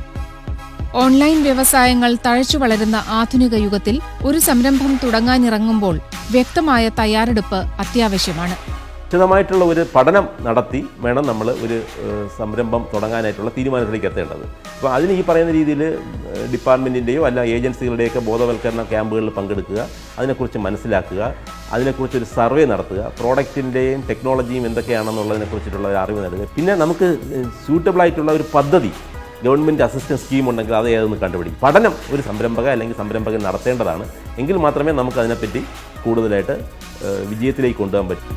ഓൺലൈൻ വ്യവസായങ്ങൾ തഴച്ചു വളരുന്ന ആധുനിക യുഗത്തിൽ ഒരു സംരംഭം തുടങ്ങാനിറങ്ങുമ്പോൾ വ്യക്തമായ തയ്യാറെടുപ്പ് അത്യാവശ്യമാണ്. വിശദമായിട്ടുള്ള ഒരു പഠനം നടത്തി വേണം നമ്മൾ ഒരു സംരംഭം തുടങ്ങാനായിട്ടുള്ള തീരുമാനത്തിലേക്ക് എത്തേണ്ടത്. അപ്പോൾ അതിന് ഈ പറയുന്ന രീതിയിൽ ഡിപ്പാർട്ട്മെൻറ്റിൻ്റെയോ അല്ല ഏജൻസികളുടെയൊക്കെ ബോധവൽക്കരണ ക്യാമ്പുകളിൽ പങ്കെടുക്കുക, അതിനെക്കുറിച്ച് മനസ്സിലാക്കുക, അതിനെക്കുറിച്ചൊരു സർവേ നടത്തുക, പ്രോഡക്റ്റിൻ്റെയും ടെക്നോളജിയും എന്തൊക്കെയാണെന്നുള്ളതിനെക്കുറിച്ചിട്ടുള്ള ഒരു അറിവ് നൽകുക. പിന്നെ നമുക്ക് സ്യൂട്ടബിളായിട്ടുള്ള ഒരു പദ്ധതി, ഗവൺമെൻറ് അസിസ്റ്റൻസ് സ്കീം ഉണ്ടെങ്കിൽ അത് ഏതെന്ന് കണ്ടുപിടിക്കും. പഠനം ഒരു സംരംഭക അല്ലെങ്കിൽ സംരംഭകൻ നടത്തേണ്ടതാണ്. എങ്കിൽ മാത്രമേ നമുക്ക് അതിനെപ്പറ്റി കൂടുതലായിട്ട് വിജയത്തിലേക്ക് കൊണ്ടുപോകാൻ പറ്റൂ.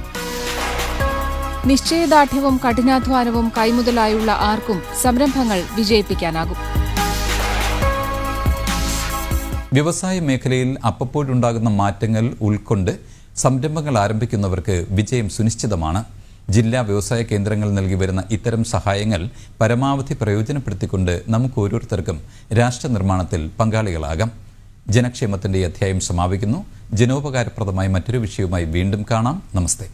നിശ്ചയദാർഢ്യവും കഠിനാധ്വാനവും കൈമുതലായുള്ള ആർക്കും സംരംഭങ്ങൾ വിജയിപ്പിക്കാനാകും. വ്യവസായ മേഖലയിൽ അപ്പപ്പോഴുണ്ടാകുന്ന മാറ്റങ്ങൾ ഉൾക്കൊണ്ട് സംരംഭങ്ങൾ ആരംഭിക്കുന്നവർക്ക് വിജയം സുനിശ്ചിതമാണ്. ജില്ലാ വ്യവസായ കേന്ദ്രങ്ങൾ നൽകി വരുന്ന ഇത്തരം സഹായങ്ങൾ പരമാവധി പ്രയോജനപ്പെടുത്തിക്കൊണ്ട് നമുക്ക് ഓരോരുത്തർക്കും രാഷ്ട്ര നിർമ്മാണത്തിൽ പങ്കാളികളാകാം. ജനക്ഷേമത്തിന്റെ അധ്യായം സമാപിക്കുന്നു. ജനോപകാരപ്രദമായ മറ്റൊരു വിഷയവുമായി വീണ്ടും കാണാം. നമസ്തേ.